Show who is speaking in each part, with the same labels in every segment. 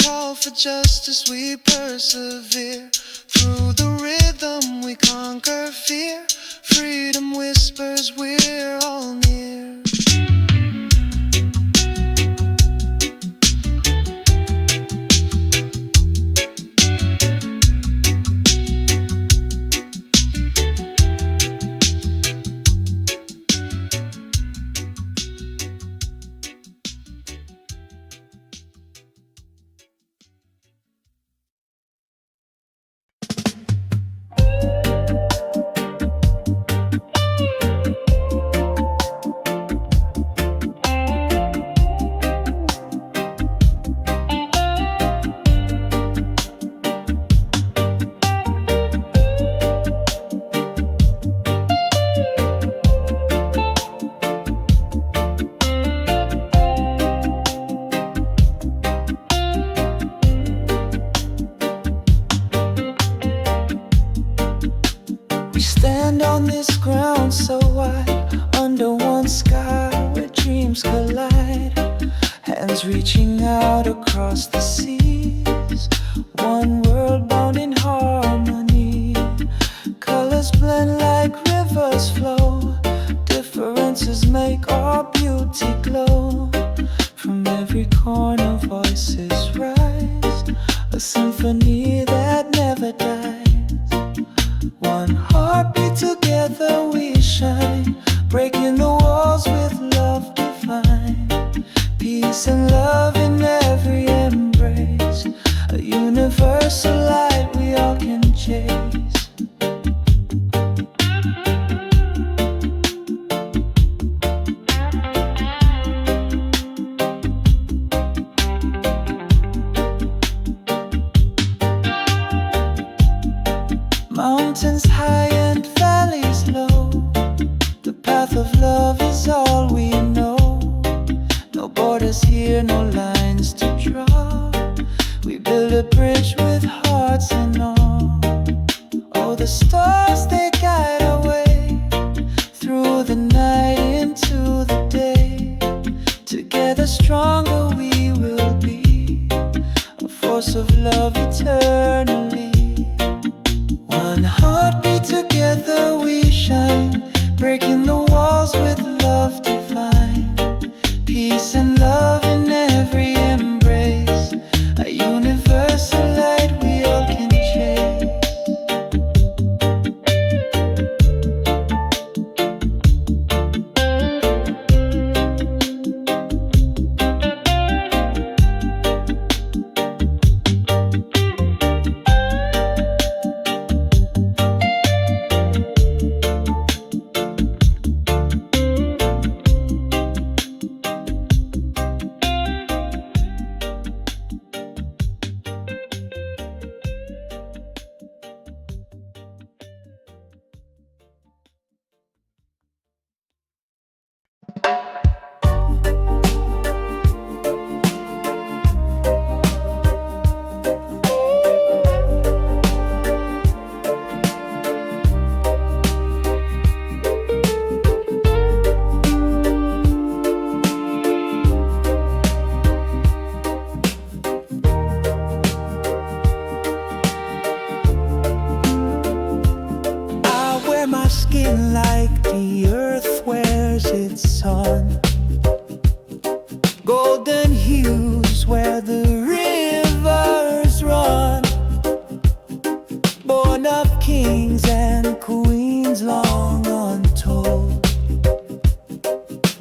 Speaker 1: call for justice, we persevere. Through the rhythm we conquer fear. Freedom whispers, we're all near. Stand on this ground so wide, under one sky where dreams collide. Hands reaching out across the seas, one world bound in harmony. Colors blend like rivers flow, differences make our beauty glow. From every corner voices rise, a symphony that never dies. One heartbeat, together we shine, breaking the walls with love divine. Peace and love in every embrace, a universal light we all can chase. Mountains high and valleys low, the path of love is all we know. No borders here, no lines to draw. We build a bridge with hearts and all. Oh, the stars, they guide our way through the night into the day. Together stronger we will be, a force of love eternally. One heartbeat, together we shine, breaking the walls with love divine. Peace and love in every embrace, a universal light we all can chase. Like the earth wears its sun, golden hues where the rivers run, born of kings and queens long untold.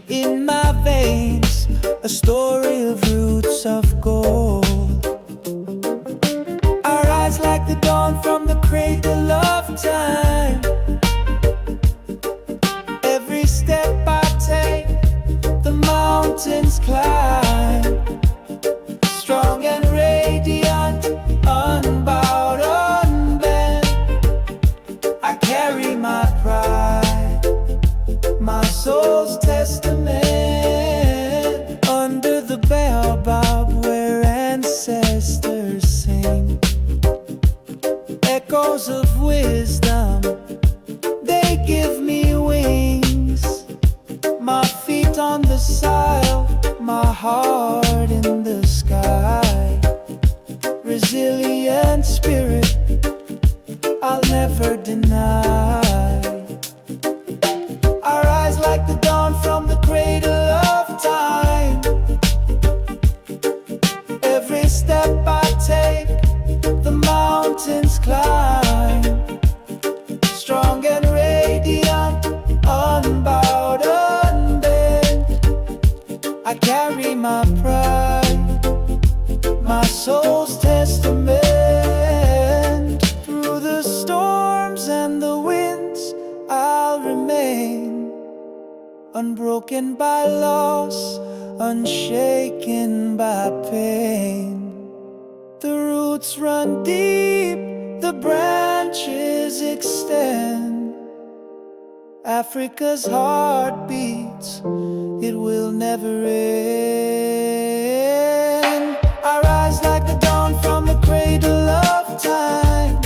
Speaker 1: In my veins, a story of roots of gold. Our eyes like the dawn from the cradle of time. Step I take, the mountains climb, strong and radiant, unbowed, unbent. I carry my pride, my soul's testament, under the baobab where ancestors sing. Echoes of wisdom, they give me wings. My feet on the soil, my heart in the sky. resilient spirit I'll never deny. I rise like the dawn from the cradle of time. Every step I take, the mountains climb. Strong and radiant, unbowed, unbent. I carry my pride, my soul's testament. Through the storms and the winds, I'll remain unbroken by loss, unshaken by pain. The roots run deep, the branches extend. Africa's heart beats, it will never end. I rise like the dawn from the cradle of time.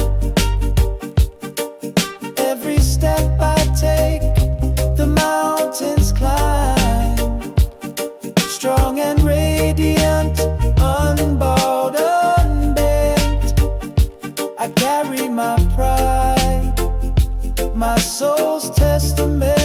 Speaker 1: Every step I take, the mountains climb. Strong and radiant, unbowed, unbent. I carry my pride, my soul's testament.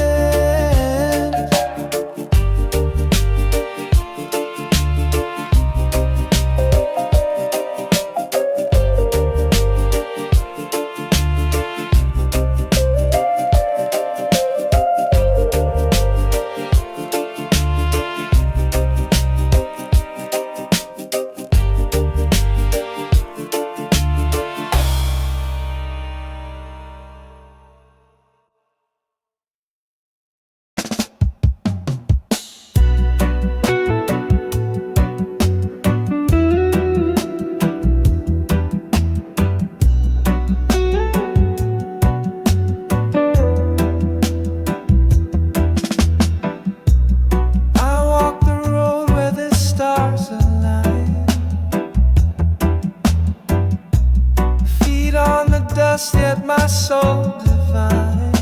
Speaker 1: Yet my soul divine.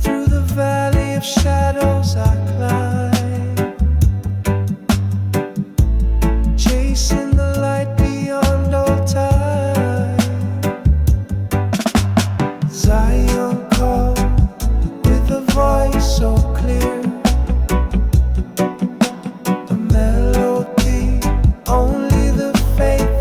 Speaker 1: Through the valley of shadows I climb, chasing the light beyond all time. Zion called with a voice so clear, a melody only the faithful.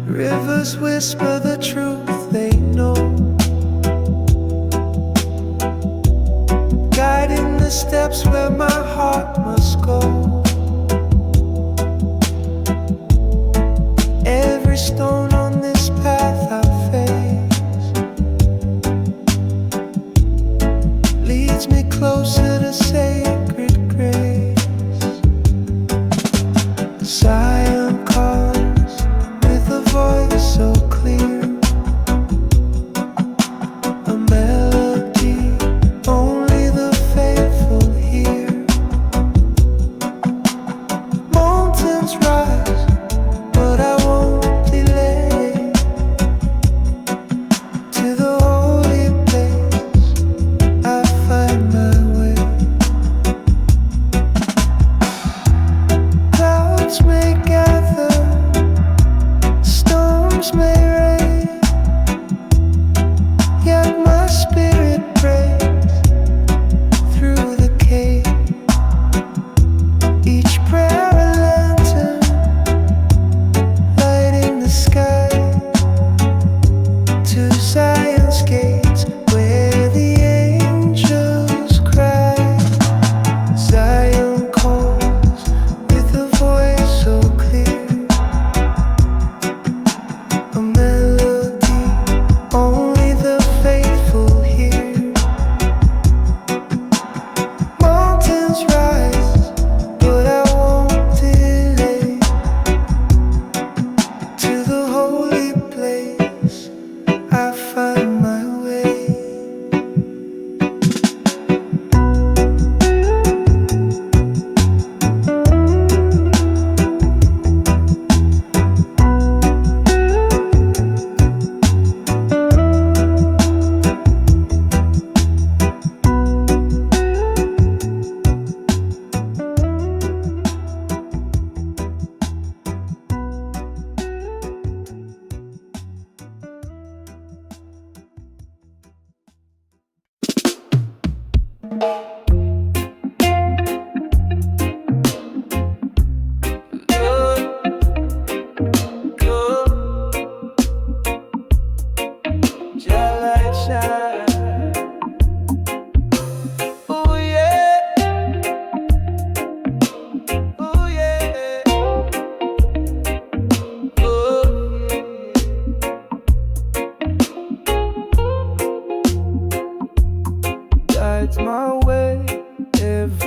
Speaker 1: Rivers whisper the truth they know, guiding the steps where my heart must go. Every stone on this path I face leads me closer to sacred grace. Zion calls with a voice so clear, a melody only the faithful hear.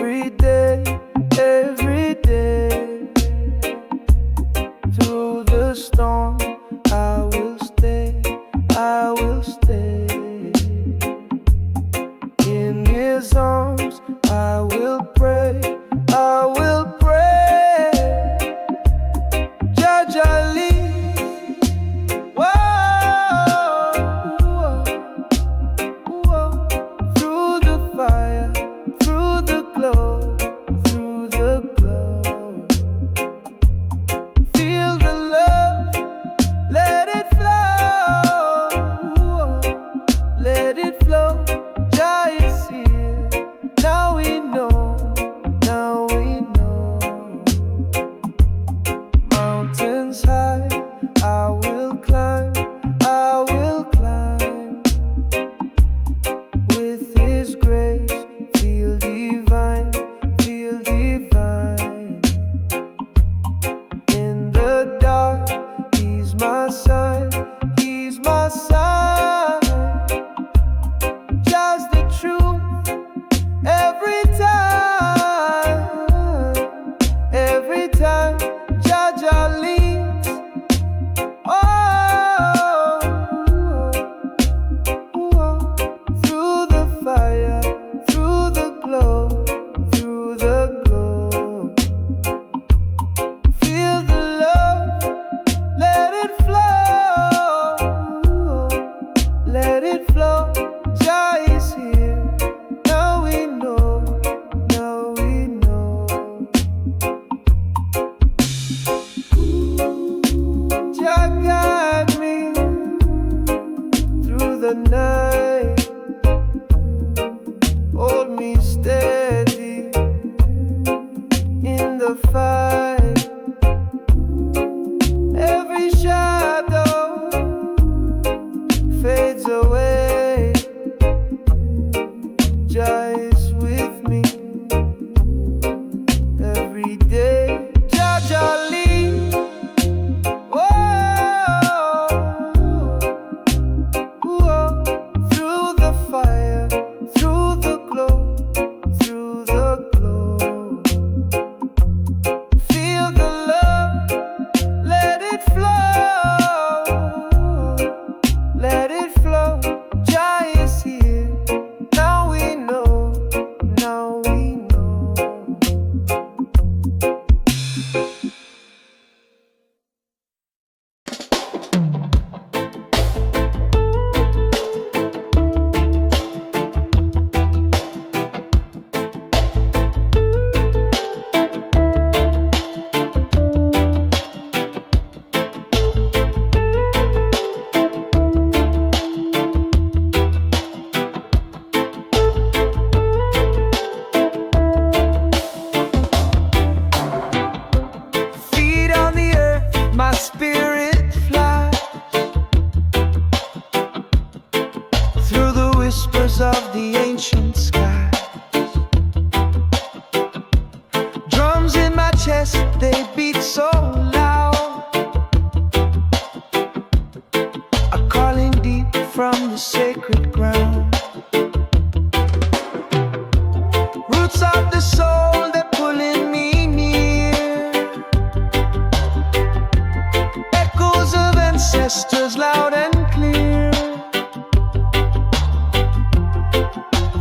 Speaker 1: every day, every day. Through the storm, I will stay, I will stay. In his arms, I will pray, I will pray. Jajali, whoa, whoa. Through the fire, through the glow, through the glow. Feel the love, let it flow, let it flow. Jah is here, now we know, now we know. Mountains high, I will climb, I will climb. With his grace, feel divine, feel divine. In the dark, he's my sign, he's my sign. Just the truth, every time, Jaja leads. Oh, through the fire, through the glow, through the glow. Feel the love, let it flow, let it flow. Jah is here, now we know, now we know. Jah guide me through the night, hold me steady in the fight. Every shadow fades away. Jah is with me every day. Jah lead. Whoa, through the fire, through the glow, through the glow. Feel the love, let it flow, let it flow. Jah is here, now we know, now we know. Feet on the earth, my spirit flies through the whispers of the ancient skies. Drums in my chest, they beat so loud, a calling deep from the sacred ground. Roots of the soul, they're pulling me near. Echoes of ancestors loud and clear.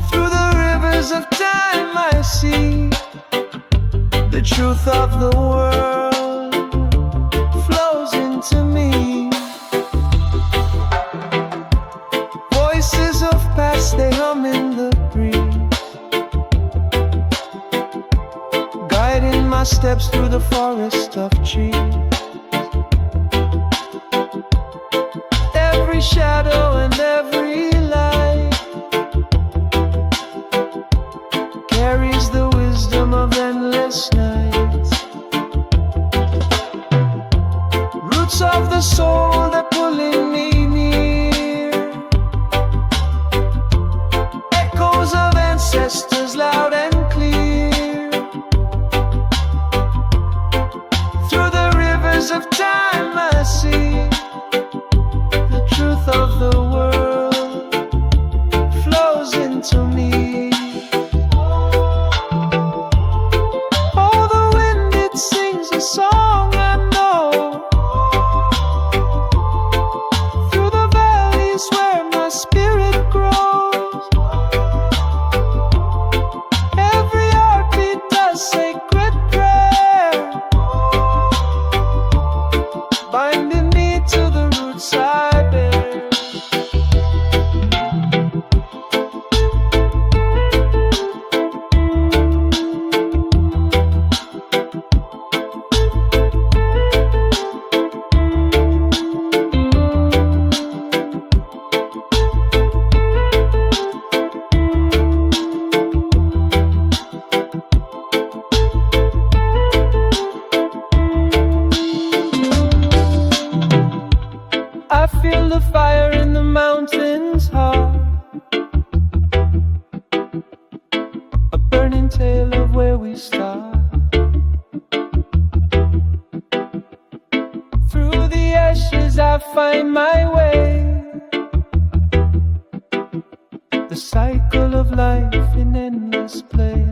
Speaker 1: Through the rivers of time I see the truth of the world flows into me. Voices of past, they hum in the breeze, guiding my steps through the forest of trees. Every shadow and every light carries the wisdom of endless nights. Roots of the soul, they're pulling me near. Echoes of ancestors loud and clear. Through the rivers of time I see the truth of the world flows into me. where we start. Through the ashes I find my way. The cycle of life in endless play.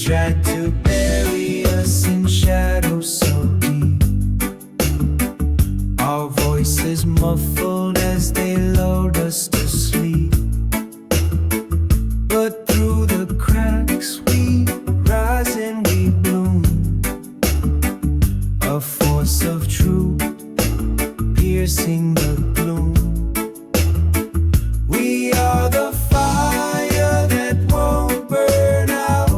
Speaker 1: Tried to bury us in shadows so deep. Our voices muffled as they lulled us to sleep. But through the cracks we rise and we bloom. A force of truth piercing the gloom. We are the fire that won't burn out.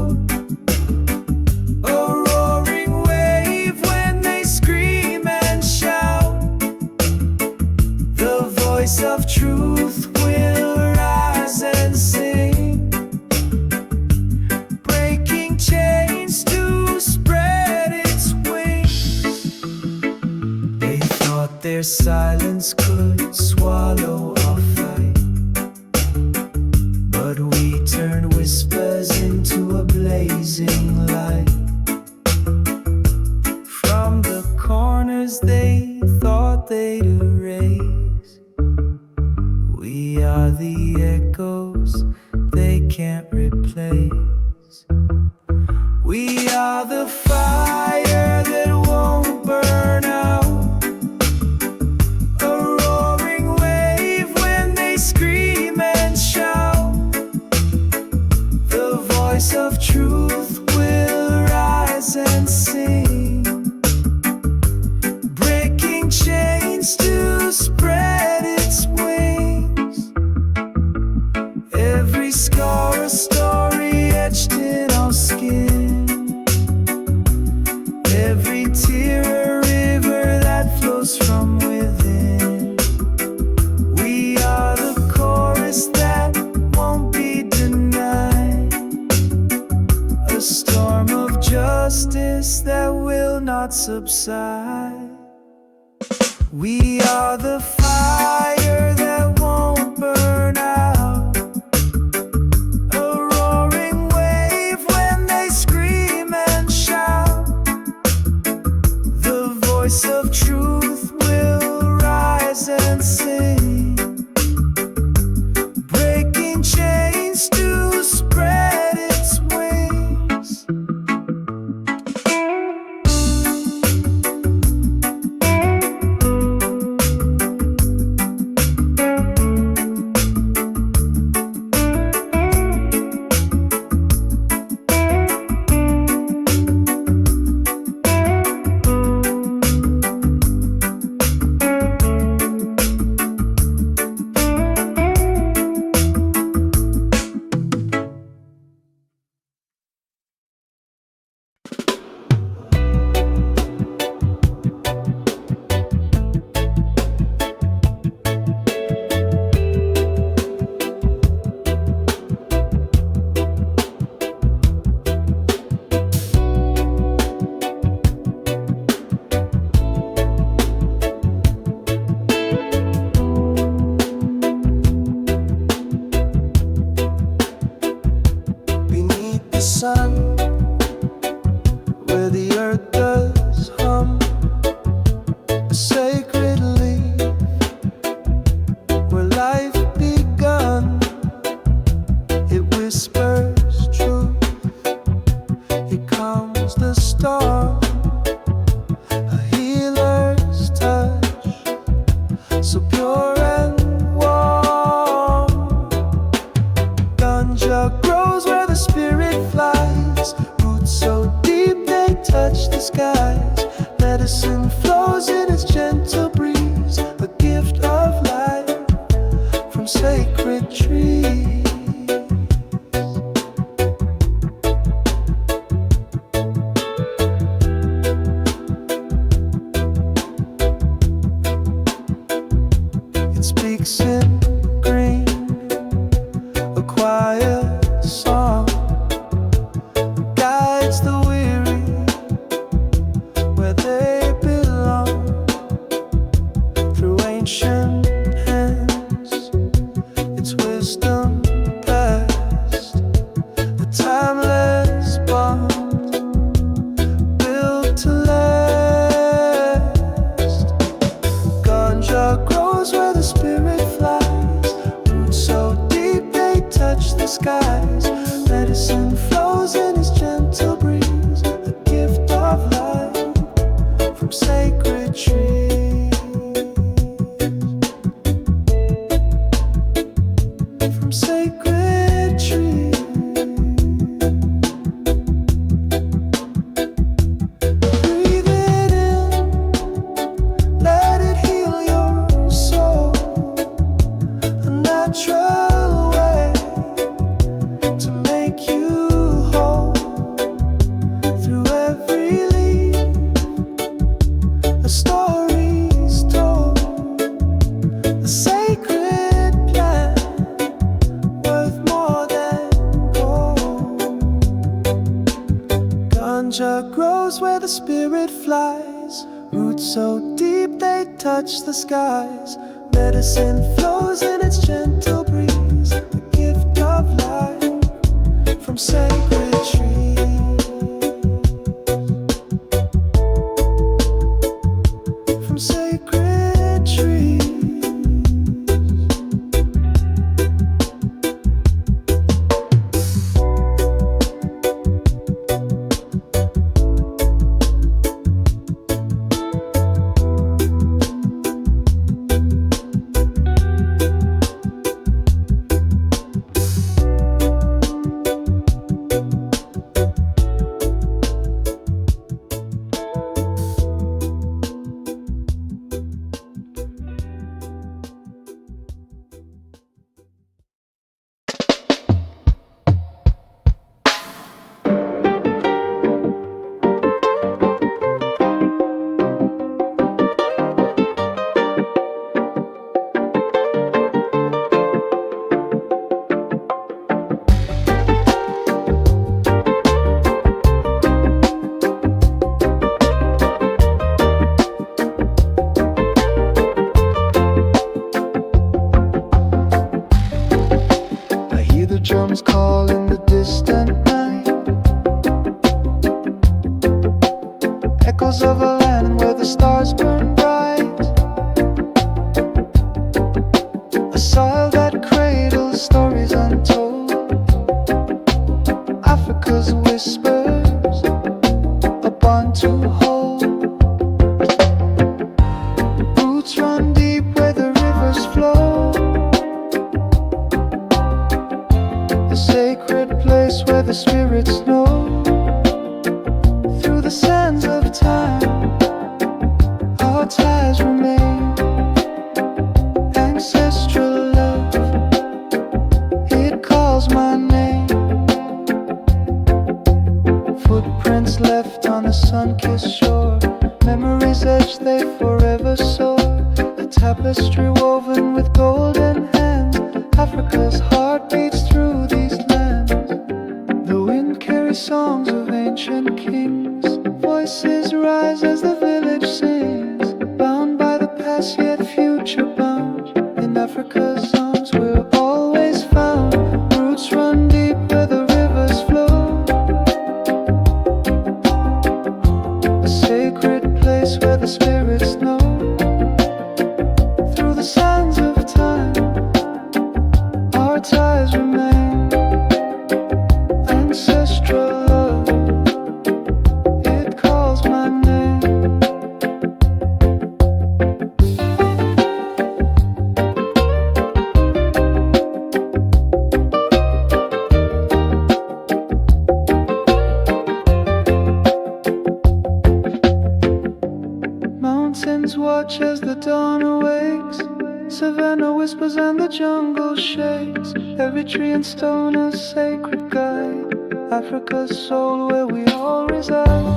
Speaker 1: Of truth will rise and sing, breaking chains to spread its wings. They thought their silence could swallow our fight, but we turned whispers into a blazing light. From the corners they thought they'd erase, we are the echoes they can't replace. We are the fire that won't burn out. A roaring wave when they scream and shout. The voice of truth will rise and sing, breaking chains to spread its wings. Every scar a story etched in our skin. Every tear a river that flows from within. We are the chorus that won't be denied. A storm of justice that will not subside. We are the fire that won't burn out. A roaring wave when they scream and shout. The voice of truth will rise and sing, breaking chains to spread its wings. skies. Roots so deep they touch the skies. Medicine flows in its gentle breeze, a gift of life from sacred trees. It speaks in green, a quiet song, guides the weary where they belong. Through ancient hands, its wisdom past, a timeless bond built to last. Ganja grows where the spirit flies. Roots so deep they touch the skies. Medicine flows in its gentle breeze, a gift of life from sacred trees. From sacred trees. Breathe it in, let it heal your soul. A natural way to make you whole. Through every leaf, a story's told. A sacred plant worth more than gold. Ganja grows where the spirit flies. Roots so deep they touch the skies. Medicine flows in its gentle breeze, a gift of life from sacred trees. From sacred trees. I hear the drums call in the distant night. Echoes of a land where the stars burn bright. A soil that cradles stories untold. Africa's whispers, a bond to hold. Roots run deep where the rivers flow. A sacred place where the spirits know. Through the sands of time, our ties remain. Ancestral love, it calls my name. Footprints left on a sun-kissed shore. Memories etched, they forever soar. A tapestry woven with golden hands. Africa's heart beats through these lands. The wind carries songs of ancient kings. Voices rise as the village sings. Bound by the past yet future bound. In Africa's arms we're always found. Roots run deep where the rivers flow. A sacred place where the spirits know. Through the sands of time, our ties remain. Ancestral love, it calls my name. winds watch as the dawn awakes. Savannah whispers and the jungle shakes. Every tree and stone a sacred guide. Africa's soul where we all reside.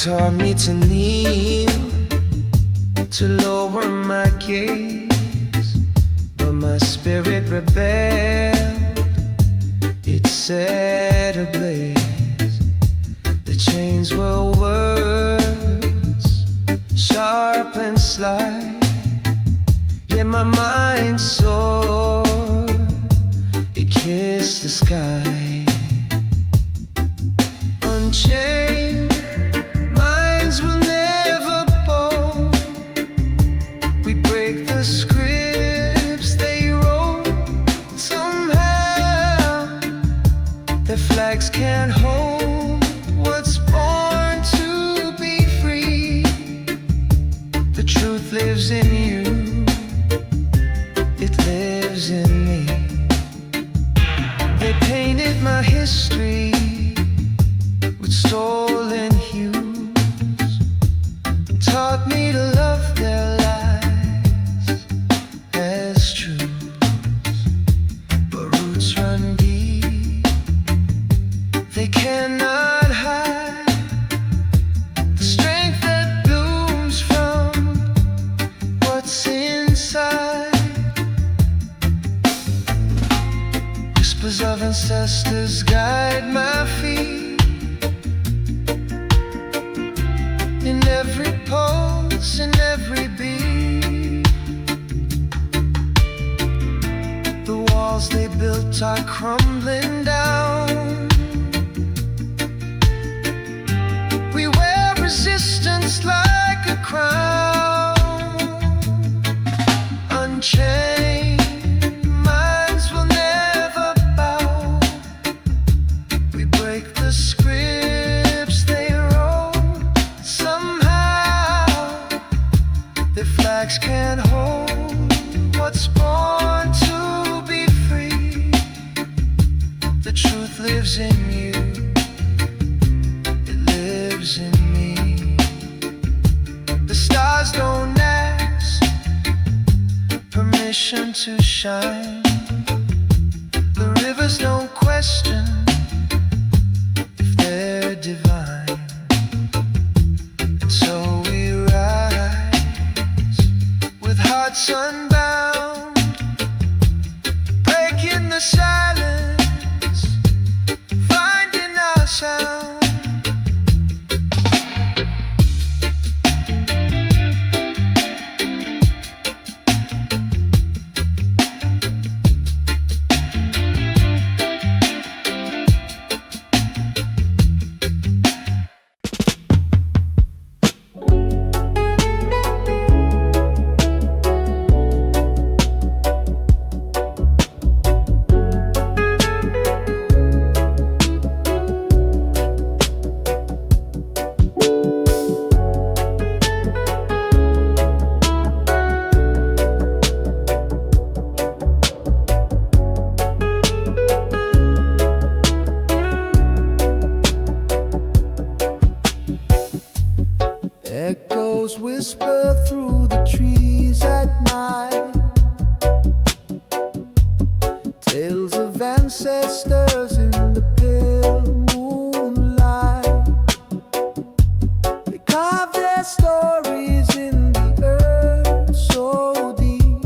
Speaker 2: Taught me to kneel, to lower my gaze, but my spirit rebelled, it set ablaze. The chains were words, sharp and sly, yet my mind soared kiss the sky. Unchained minds will never bow. We break the scripts they wrote. Somehow their flags can't hold what's born to be free. The truth lives in you, it lives in me. They painted my history with stolen hues, taught me to love their lies as truths. But roots run deep, they cannot hide the strength that blooms from what's inside. Whispers of ancestors guide my feet. In every pulse, in every beat, the walls they built are crumbling down. We wear resistance like a crown. Unchained minds will never bow. We break the scripts they wrote. Somehow their flags can't hold what's born to be free. The truth lives in you, it lives in me. The stars don't ask permission to shine. The rivers don't question if they're divine. And so we rise with hearts unbound, breaking the silence, finding our sound. Echoes whisper through the trees at night, tales of ancestors in the pale moonlight. They carve their stories in the earth so deep,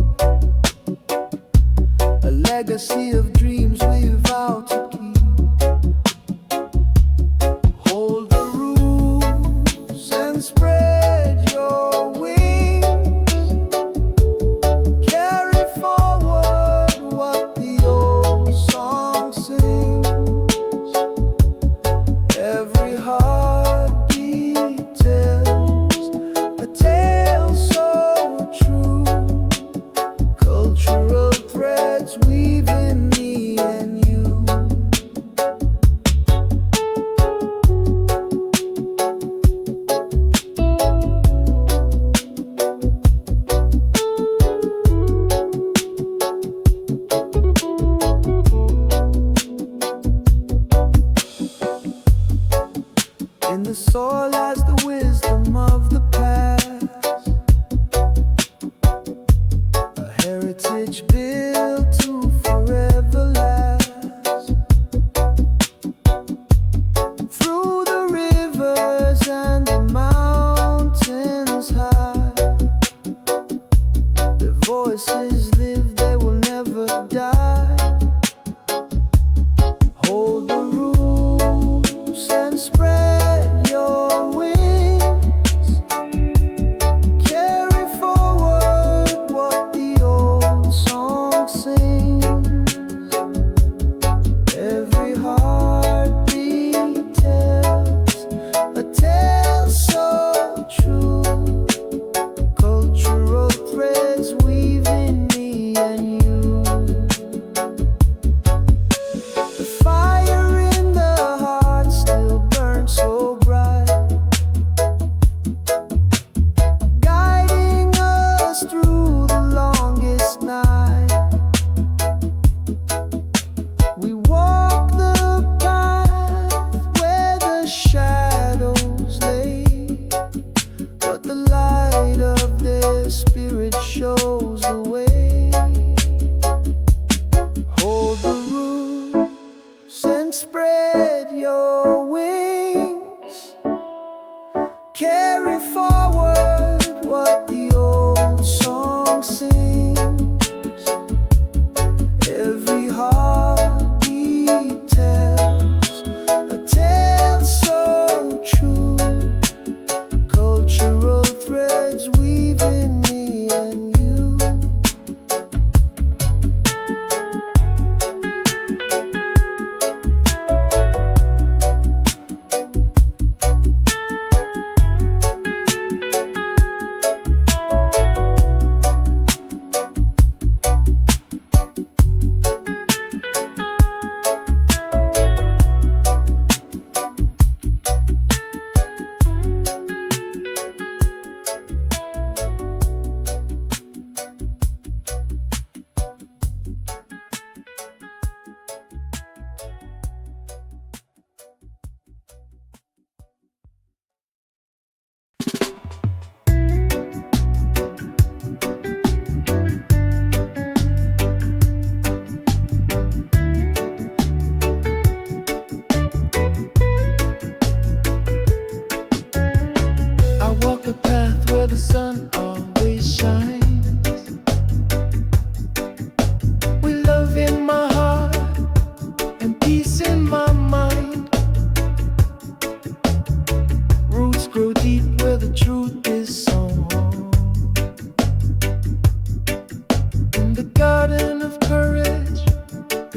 Speaker 2: a legacy of dreams we vow to keep. Hold the roofs and spread your wings, carry forward what the old song sings. Every heartbeat tells a tale so true, cultural threads weave in the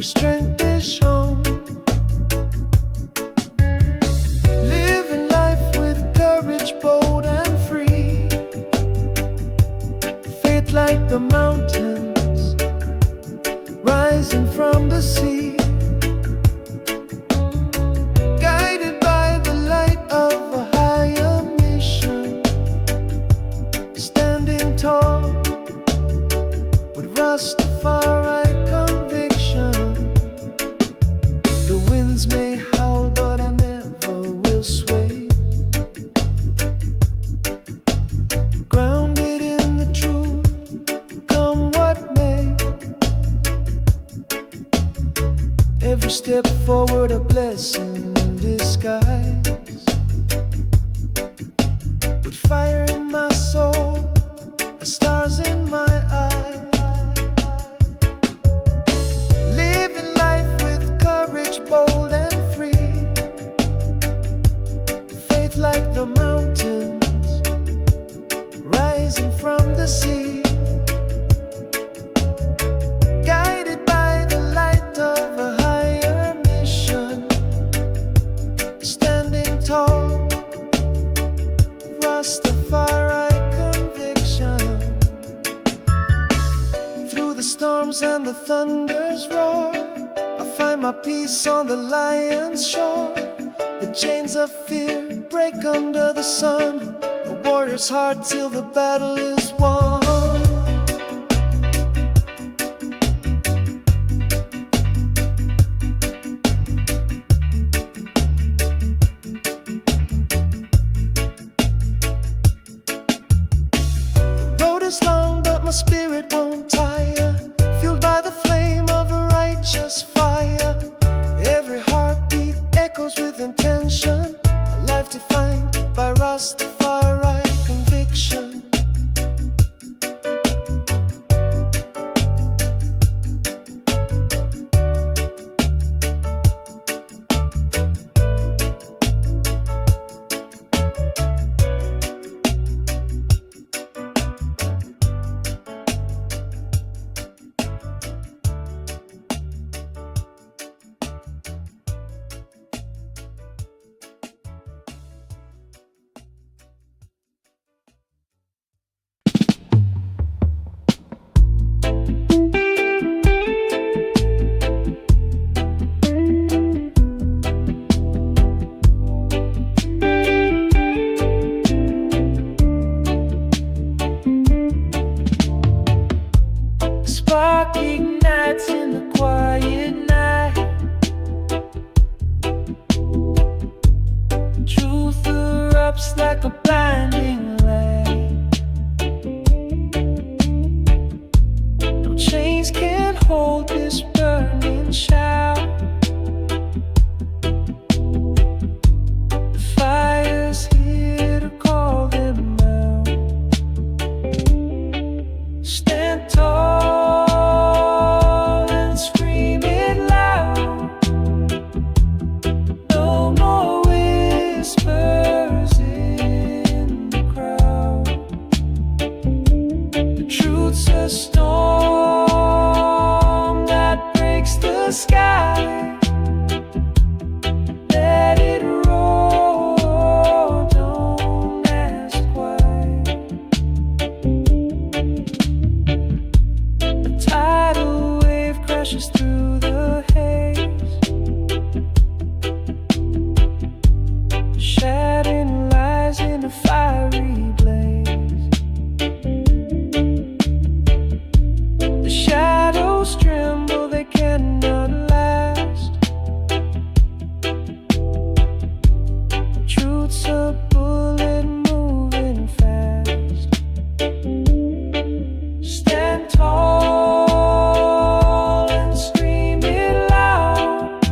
Speaker 2: strength is shown. Living life with courage, bold and free. Faith like the mountains rising from the sea. Guided by the light of a higher mission. Standing tall with Rastafari conviction. The winds may howl, but I never will sway. Grounded in the truth, come what may. Every step forward a blessing in disguise. With fire in my soul, stars in my eyes. Living life with courage, bold and free. Faith like the mountains rising from the sea. Guided by the light of a higher mission. Standing tall, Rastafari conviction. Through the storms and the thunder's roar, I find my peace on the lion's shore. The chains of fear break under the sun. A warrior's heart till the battle is won. The road is long, but my spirit won't tire. Fueled by the flame of a righteous fire. Every heartbeat echoes with intention. A life defined by Rastafari conviction. Spark ignites in the quiet night. Truth erupts like a blinding light. No chains can hold this burning shout. The fire's here to call them out. Stand tall and scream it loud. No more whispers in the crowd. The truth's a storm that breaks the sky. Let it roar, don't ask why. A tidal wave crashes through the haze, shattering lies in a fiery blaze. The shadows tremble, they cannot last. Truth's a bullet moving fast. Stand tall and scream it loud.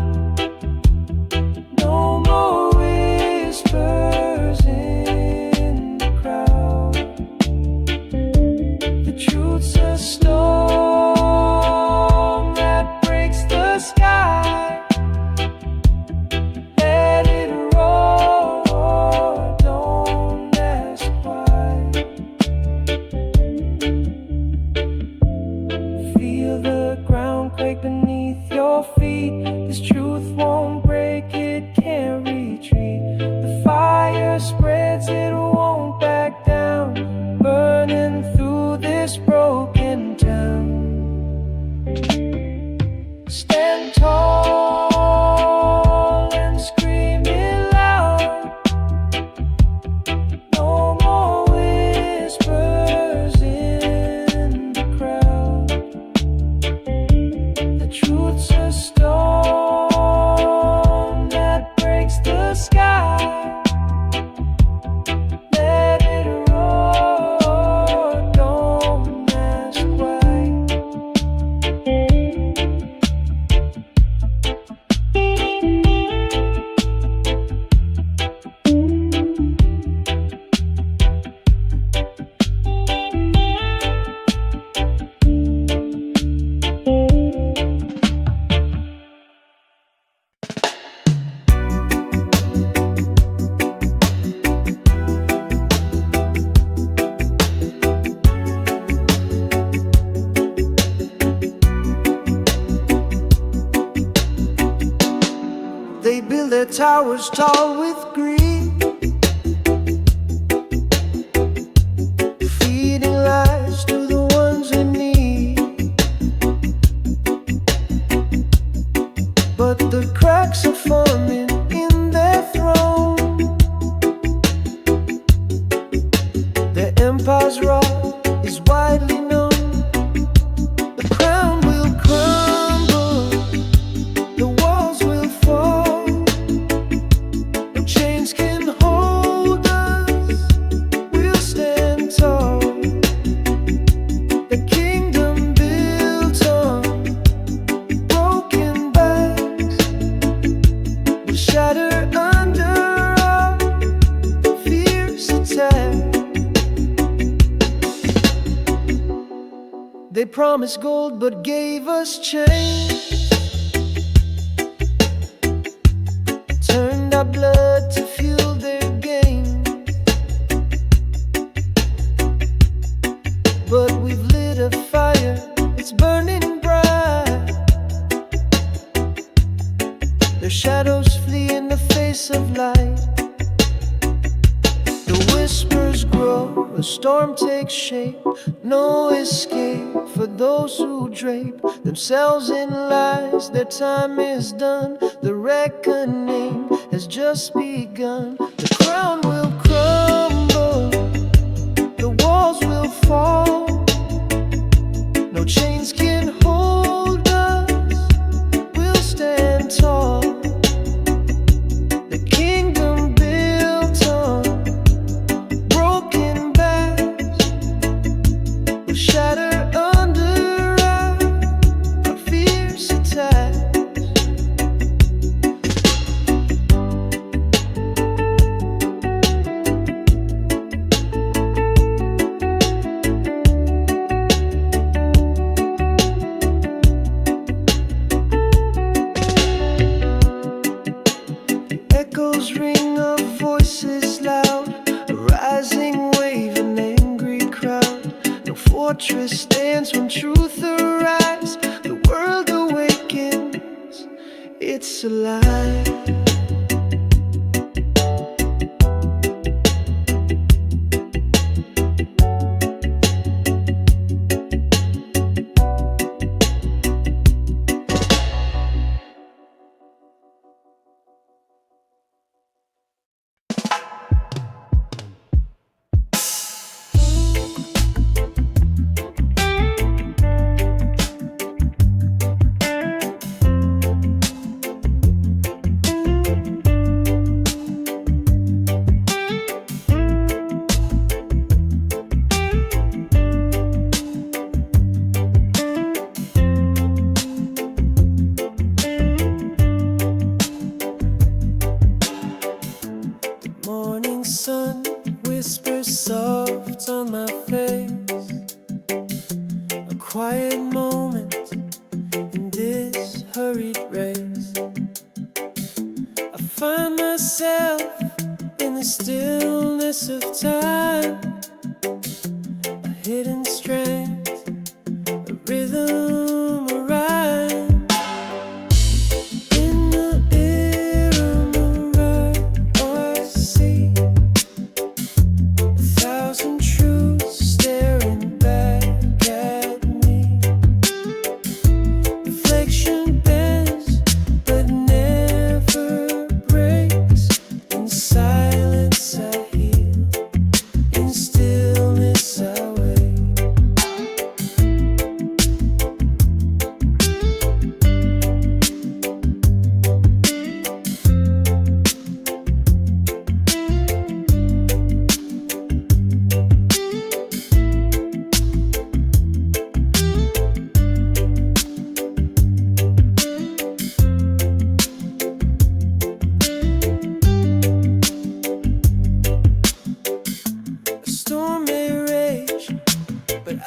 Speaker 2: No more whispers in the crowd. The truth's a storm that breaks the sky. Let it roar, don't ask why. Feel the ground quake beneath your this broken town. Stand tall and scream it loud. No more whispers in the crowd. The truth's a storm that breaks the sky. Let it roar, don't ask why. They build their towers tall with greed, feeding lies to the ones in need. But the cracks are forming in their throne. Their empire's wrath is widely known. The crown will crumble, the walls will fall. No chains can hold us, we'll stand tall. The kingdom built on broken backs will shatter under our fierce attack. They promised gold but gave us chains, turned our blood to fuel their gain. But we've lit a fire, it's burning bright. Their shadows flee in the face of light. The whispers grow, a storm takes shape. No escape for those who drape themselves in lies. Their time is done, the reckoning has just begun. The crown will crumble, the walls will fall. No chains can hold us, we'll stand tall. The kingdom built on broken backs will shatter under our fierce attacks. Echoes ring of voices loud, a rising wave, an angry crowd. No fortress stands when truth arrives. The world awakens, it's alive. Morning sun whispers soft on my face. A quiet moment in this hurried race. I find myself in the stillness of time, a hidden strength, a rhythm, a rhyme. In the air of my I see 1,000 truths staring back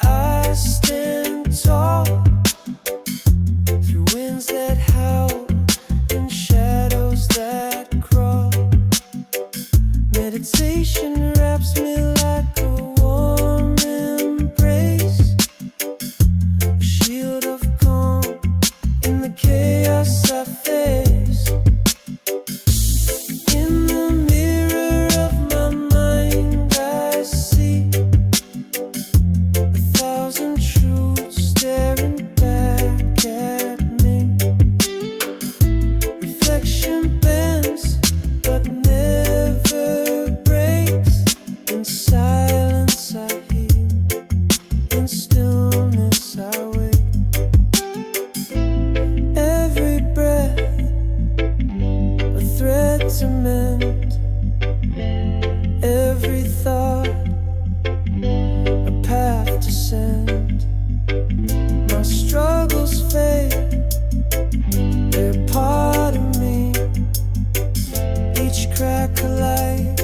Speaker 1: I stand tall through winds that howl and shadows that crawl. Meditation wraps me like a warm embrace, a shield of calm in the chaos I face. In the mirror of my mind I see 1,000 truths staring back at me. Reflection bends but never breaks. In silence I hear, in stillness I wait. Every breath a thread to mend, every thought a path to send. My struggles fade, they're part of me. Each crack a light,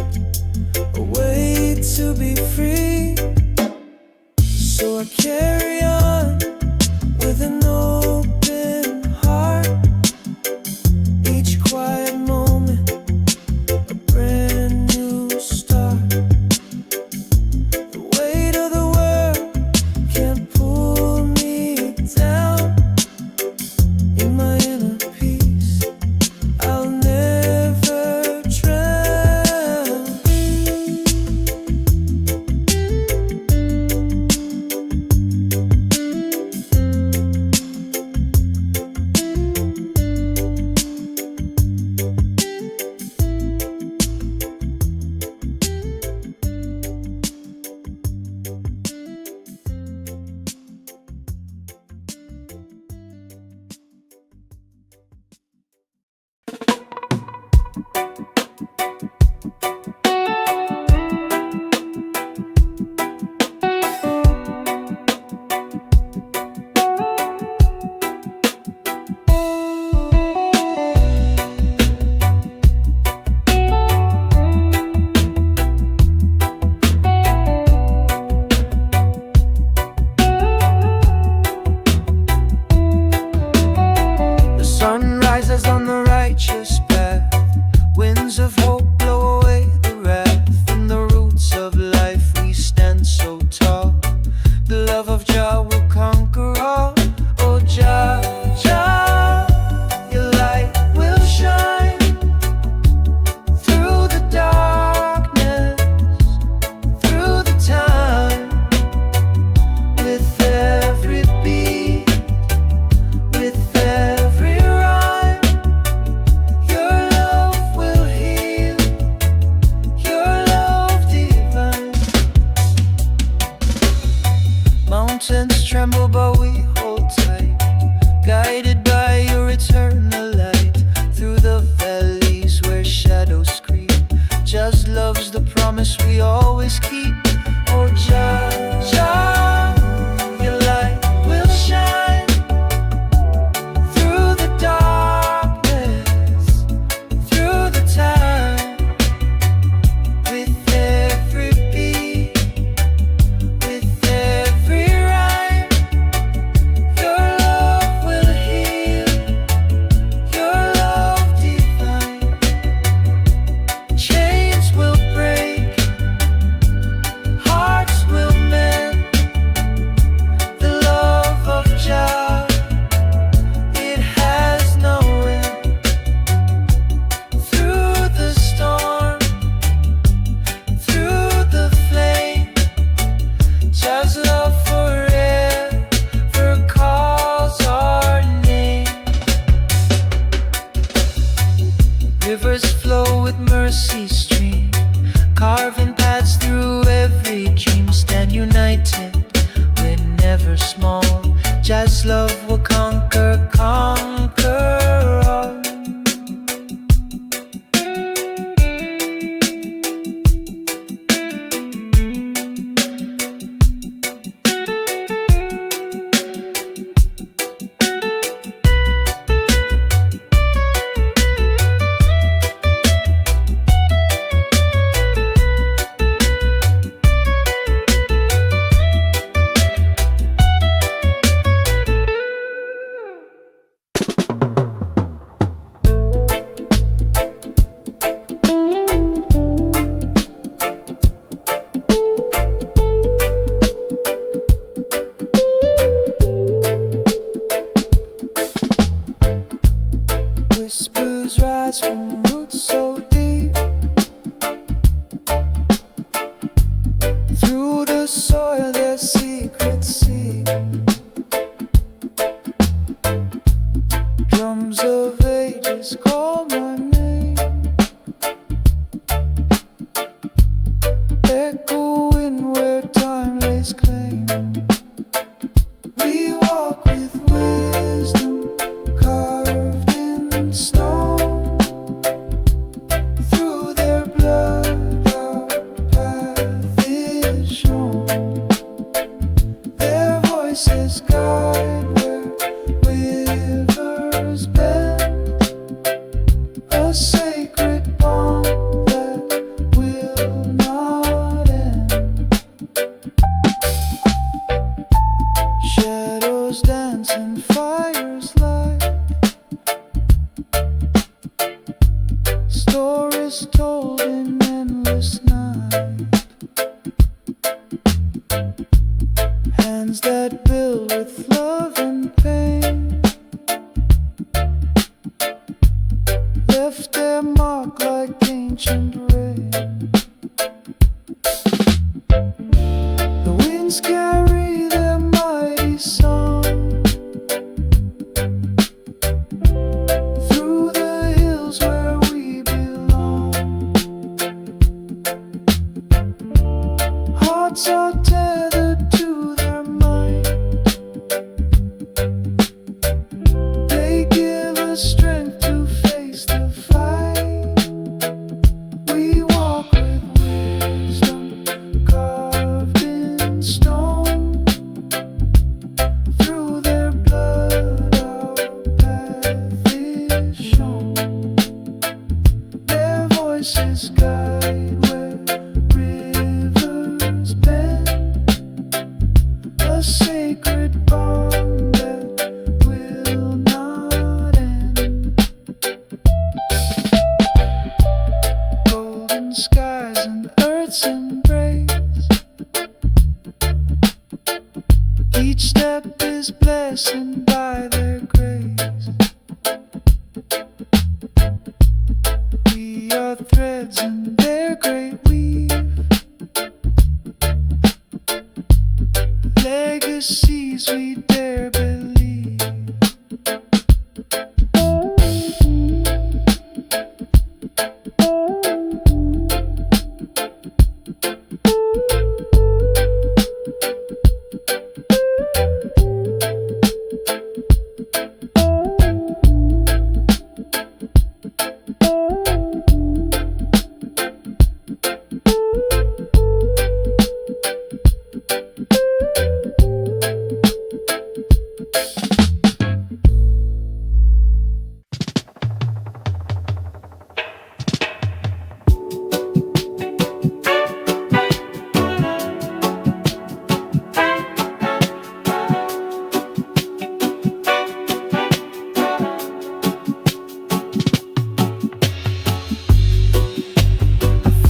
Speaker 1: a way to be free. So I carry on with an open heart. Each quiet moment a brand new start. The weight of the world can't pull me down. In my inner peace I'll never drown. The sun rises on the righteous path. Winds of hope blow away the wrath. In the roots of life we stand so tall. The love of Jah will conquer all. Oh Jah, Jah, your light will shine through the darkness, through the time. With every beat, with every rhyme, your love will heal, your love divine. Mountains tremble but we hold tight, guided by your eternal light. Through the valleys where shadows creep, just love's the promise we always keep. Oh Jah, Jah, your light will shine through the darkness, through the time. With every beat, with every rhyme, your love will heal, your love divine. Chains will break, hearts will mend. The love of Jah, it has no end. Through the storm, through the flame, Jah's love forever calls our name. Rivers flow with mercy stream, carving paths through every dream. Stand united, we're never small. Jah's love will conquer, conquer all. Drums of ages call my name, echoing where time lays claim. We walk with wisdom carved in stone. Through their blood our path is shown. Their voices guide where rivers bend, a sacred bond that will not end. Shadows dance and fires light, stories told in endless night. Hands that build with love and pain left their mark like ancient rain. The winds carry their mighty song through the hills where we belong. Hearts are tethered to their mind. They give us strength to face the fight. We walk with wisdom carved in stone. Through their blood our path is shown. Their voices guide where rivers bend, a sacred bond that will not end. Golden skies and earth's embrace, each step is blessed by their grace. We are threads in their great weave, legacies we dare believe.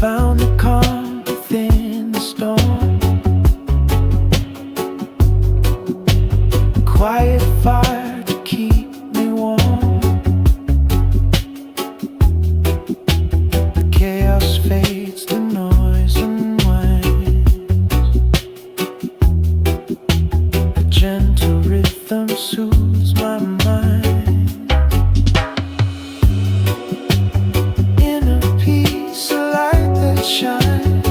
Speaker 1: Found the calm within the storm, quiet fire to keep me warm. The chaos fades, the noise unwinds, a gentle rhythm soothes my mind. Inner peace, a light that shines,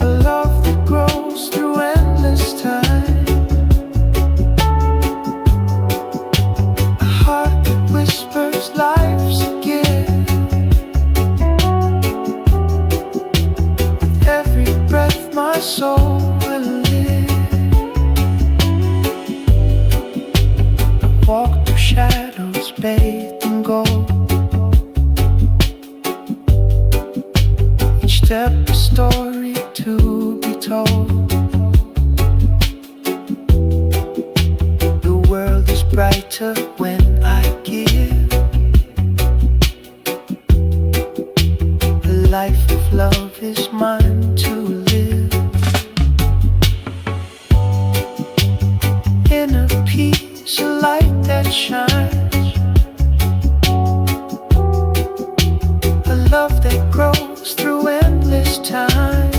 Speaker 1: a love that grows through endless time, a heart that whispers life's a gift. With every breath my soul will live. I walk through shadows bathed in gold, each step a story to be told. The world is brighter when I give a life of love is mine to live. Inner peace, a light that shines, a love that grows through endless time,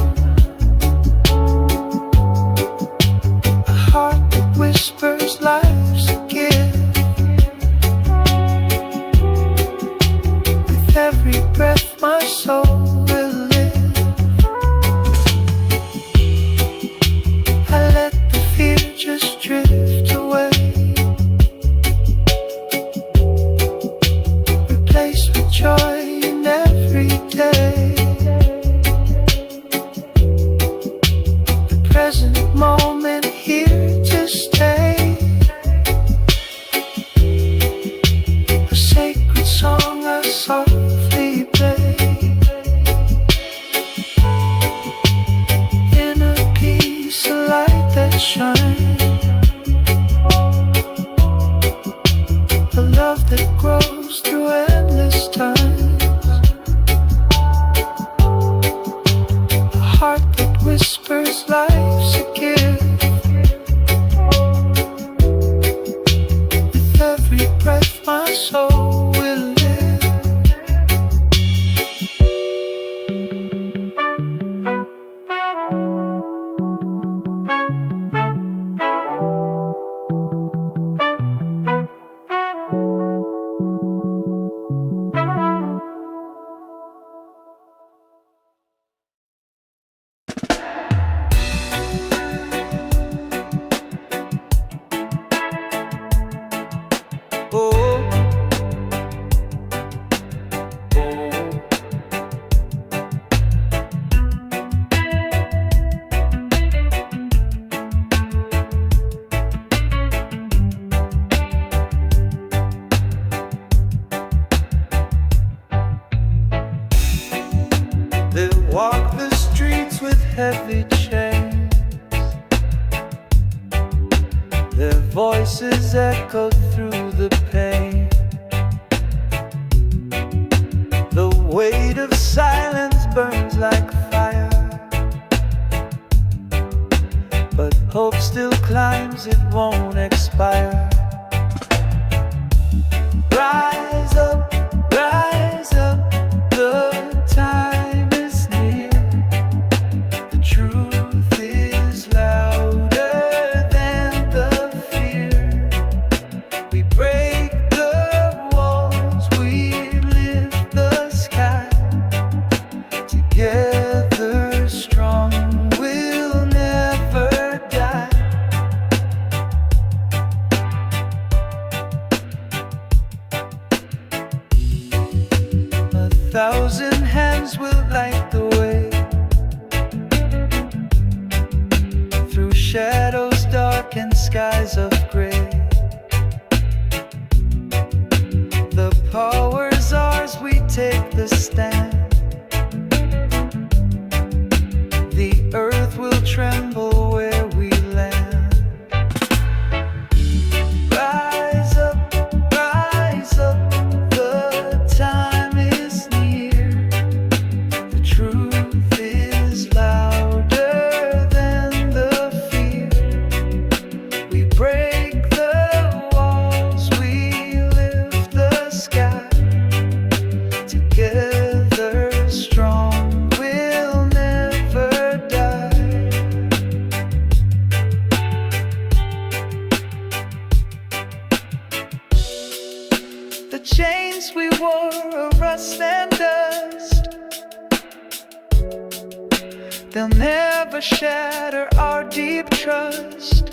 Speaker 1: shine. A love that grows through endless times. A heart that whispers life's a gift. With every breath my soul will live. They walk the streets with heavy chains. Their voices echo through the pain. The weight of silence burns like fire, but hope still climbs, it won't expire. Rise up, rise up, the time is near. The truth is louder than the fear. We break the walls, we lift the sky. Together strong, we'll never die. A thousand hands will light the way through shadows dark and skies of gray. The power's ours, we take the stand. The earth will tremble where we land. Rise up, the time is near. The truth is louder than the fear. We break the walls, we lift the sky. Together strong, we'll never die. The chains we wore are rust and dust. They'll never shatter our deep trust.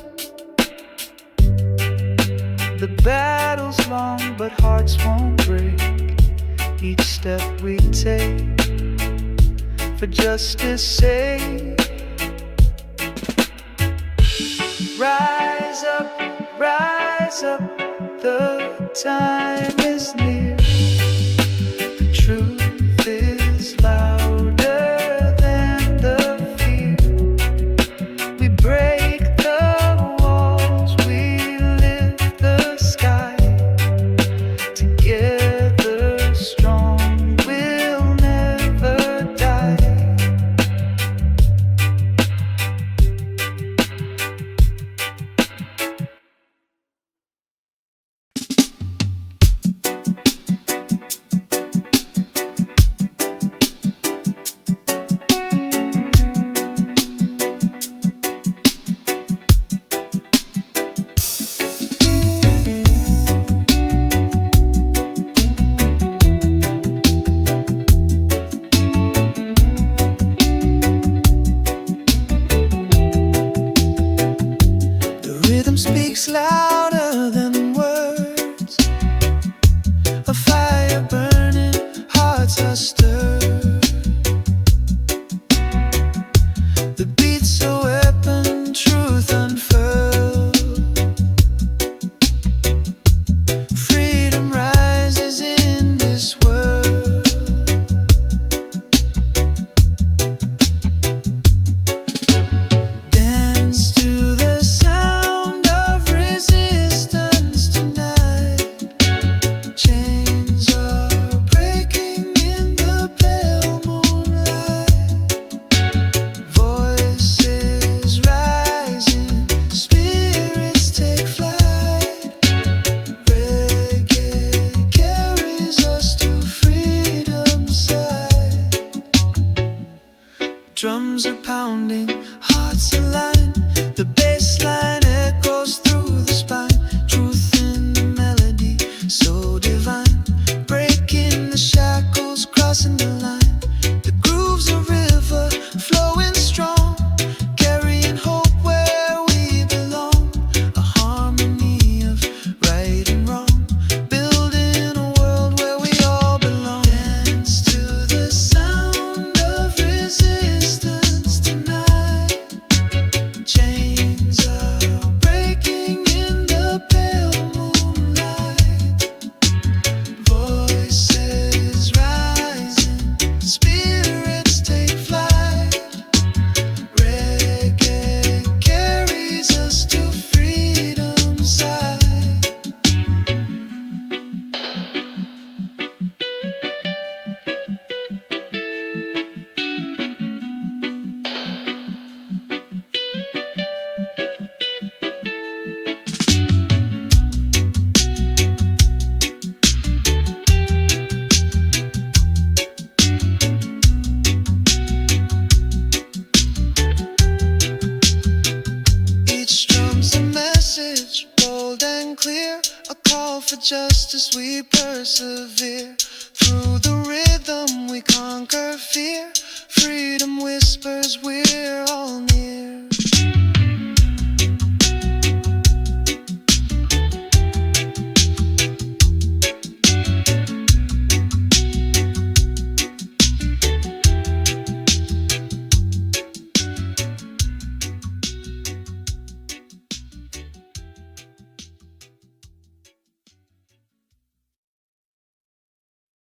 Speaker 1: The battle's long, but hearts won't break. Each step we take for justice' sake. Rise up, the time is near. The truth is louder than the fear. We break the walls, we lift the sky. Together strong, we'll never die. Speaks louder than words. A fire burning, hearts are stirred. The beat's a weapon, truth unfurled. Freedom rises in this world. Dance to the hearts align. The bass line echoes through the spine. Truth in the melody, so divine. Breaking the shackles, crossing the line. The groove's a river, flowing strong, carrying hope where we belong. A harmony of right and wrong, building a world where we all belong. Dance to the sound of resistance tonight. Chains are breaking in the pale moonlight. Voices rising, spirits take flight. Reggae carries us to freedom's side. Each drum's a message, bold and clear, a call for justice, we persevere. Through the rhythm we conquer fear, freedom whispers, we're all near.